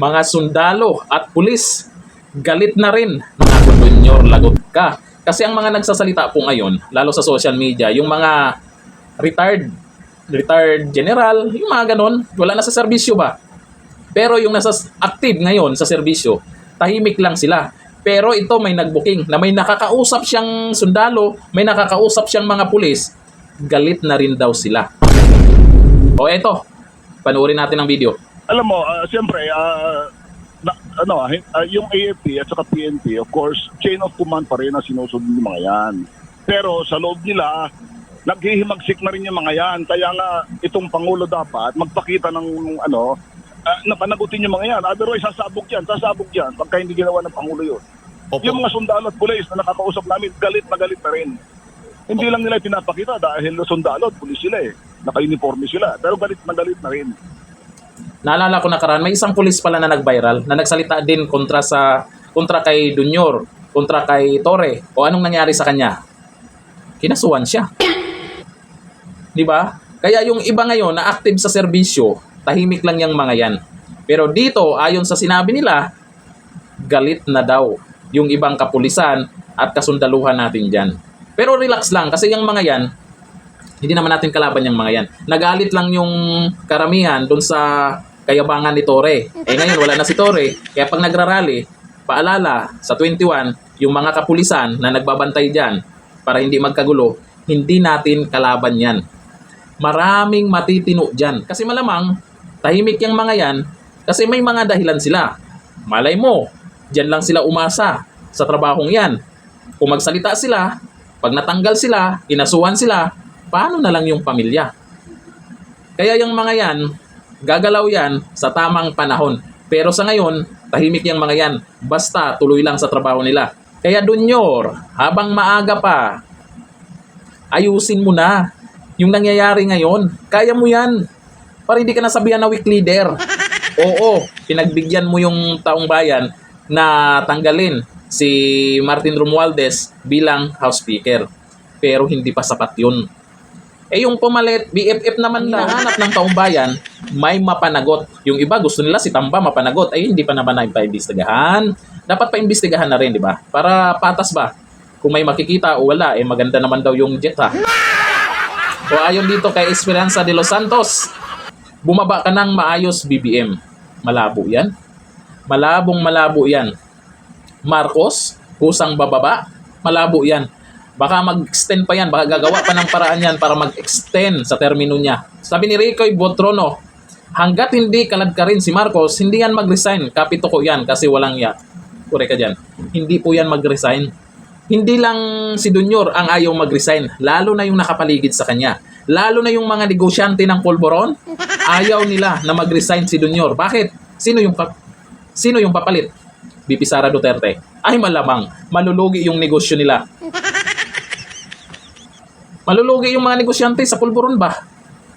mga sundalo at pulis, galit na rin. Mga Junior, lagot ka. Kasi ang mga nagsasalita po ngayon, lalo sa social media, yung mga retired general, yung mga ganon, wala na sa serbisyo ba? Pero yung nasa active ngayon sa serbisyo, tahimik lang sila. Pero ito may nag-booking na may nakakausap siyang sundalo, may nakakausap siyang mga pulis, galit na rin daw sila. O eto, panoorin natin ang video. Alam mo, siyempre, yung AFP at saka PNP, of course, chain of command pa rin ang sinusunod ng mga yan. Pero sa loob nila, naghihimagsik na rin yung mga yan. Kaya nga, itong Pangulo dapat magpakita ng na panagutin yung mga yan. Otherwise, sasabog yan pagka hindi ginawa ng Pangulo yun. Opo. Yung mga sundalo at pulis na nakakausap namin, galit na rin. Hindi lang nila pinapakita dahil sundalo at pulis sila eh. Naka-uniforme sila. Pero galit na rin. Naalala ko nakaraan, may isang pulis pala na nag-viral na nagsalita din kontra kay Junior, kontra kay Torre. O anong nangyari sa kanya? Kinasuhan siya. Di ba? Kaya yung iba ngayon na active sa serbisyo, tahimik lang yung mga yan. Pero dito, ayon sa sinabi nila, galit na daw yung ibang kapulisan at kasundaluhan natin dyan. Pero relax lang kasi yung mga yan, hindi naman natin kalaban yung mga yan. Nagalit lang yung karamihan doon sa kayabangan ni Torre. Ngayon wala na si Torre, kaya pag nagrarally, paalala sa 21, yung mga kapulisan na nagbabantay dyan para hindi magkagulo, hindi natin kalaban yan. Maraming matitino dyan. Kasi malamang, tahimik yung mga yan kasi may mga dahilan sila. Malay mo, dyan lang sila umasa sa trabahong yan. Kung magsalita sila, pag natanggal sila, kinasuhan sila, paano na lang yung pamilya? Kaya yung mga yan, gagalaw yan sa tamang panahon. Pero sa ngayon, tahimik yung mga yan. Basta tuloy lang sa trabaho nila. Kaya Junior, habang maaga pa, ayusin mo na yung nangyayari ngayon. Kaya mo yan. Para hindi ka nasabihan na weak leader. Oo, pinagbigyan mo yung taong bayan na tanggalin si Martin Romualdez bilang House Speaker. Pero hindi pa sapat yun. Yung pumalit, BFF naman na hanap ng taong bayan, may mapanagot. Yung iba gusto nila si Tamba mapanagot. Hindi pa naman na imbestigahan. Dapat pa imbestigahan na rin, di ba? Para patas ba? Kung may makikita o wala, maganda naman daw yung jet ha. O ayon dito kay Esperanza de los Santos, bumaba ka ng maayos BBM. Malabo yan. Malabo yan. Marcos, kusang bababa, malabo yan. Baka mag-extend pa yan, baka gagawa pa ng paraan yan para mag-extend sa termino niya. Sabi ni Ricoy Botrono, hanggat hindi kalad ka rin si Marcos, hindi yan mag-resign. Kapito ko yan kasi walang ya. Kure ka dyan. Hindi po yan mag-resign. Hindi lang si Junior ang ayaw mag-resign, lalo na yung nakapaligid sa kanya. Lalo na yung mga negosyante ng Polvoron, ayaw nila na mag-resign si Junior. Bakit? Sino yung papalit? BP Sara Duterte. Ay malamang, malulugi yung negosyo nila. Malulugi yung mga negosyante sa Polvoron ba?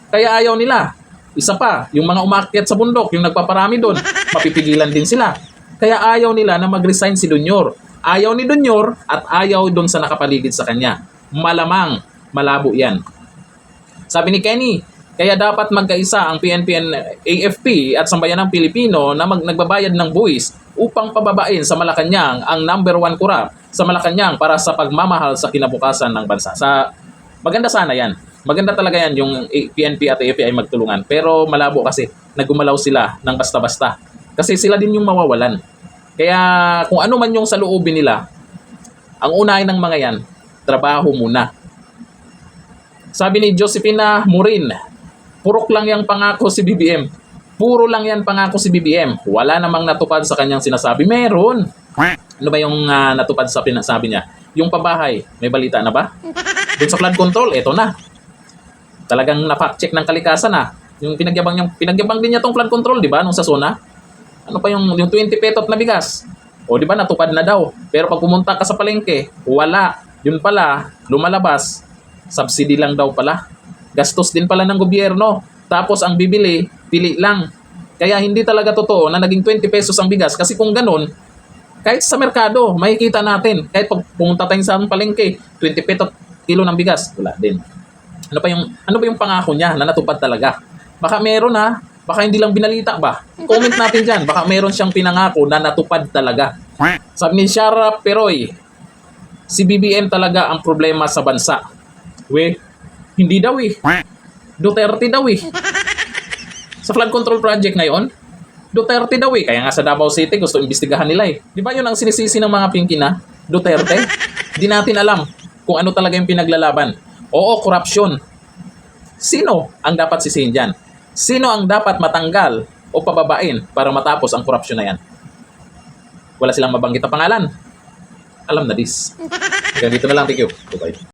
Kaya ayaw nila. Isa pa, yung mga umakyat sa bundok, yung nagpaparami doon, mapipigilan din sila. Kaya ayaw nila na mag-resign si Junior. Ayaw ni Junior at ayaw doon sa nakapaligid sa kanya. Malamang, malabo yan. Sabi ni Kenny, kaya dapat magkaisa ang PNP and AFP at sambayanang Pilipino na nagbabayad ng buwis upang pababain sa Malacanang ang number 1 corrupt sa Malacanang para sa pagmamahal sa kinabukasan ng bansa. Maganda sana yan. Maganda talaga yan yung PNP at AFP ay magtulungan. Pero malabo kasi nagumalaw sila ng basta-basta. Kasi sila din yung mawawalan. Kaya kung ano man yung saloobin nila, ang unahin ng mga yan, trabaho muna. Sabi ni Josefina Morin, purok lang yang pangako si BBM. Puro lang yan pangako si BBM. Wala namang natupad sa kanyang sinasabi. Meron. Ano ba yung natupad sa pinasabi niya? Yung pabahay, may balita na ba? Doon sa flood control, eto na. Talagang na-fact check ng kalikasan na. Yung pinagyabang din niya tong flood control, di ba? Nung sa zona. Ano pa yung 20 petot na bigas? O di ba natupad na daw. Pero pag pumunta ka sa palengke, wala. Yun pala, lumalabas. Subsidy lang daw pala. Gastos din pala ng gobyerno. Tapos ang bibili, pili lang. Kaya hindi talaga totoo na naging 20 pesos ang bigas. Kasi kung ganun, kahit sa merkado, makikita natin. Kahit pag pumunta tayo sa palengke, 20 petot kilo ng bigas, wala din. Ano ba yung pangako niya na natupad talaga? Baka meron Baka hindi lang binalita ba? Comment natin dyan. Baka meron siyang pinangako na natupad talaga. Sabi ni Shara Peroy, si BBM talaga ang problema sa bansa. We, hindi daw eh. Duterte daw eh. Sa flood control project ngayon, Duterte daw eh. Kaya nga sa Davao City gusto imbestigahan nila eh. Di ba yun ang sinisisi ng mga pingkina? Duterte? Di natin alam kung ano talaga yung pinaglalaban. Oo, korupsyon. Sino ang dapat sisihin dyan? Sino ang dapat matanggal o pababain para matapos ang korupsyon na yan? Wala silang mabanggit na pangalan. Alam na this. Hanggang dito na lang. Thank you. Bye-bye.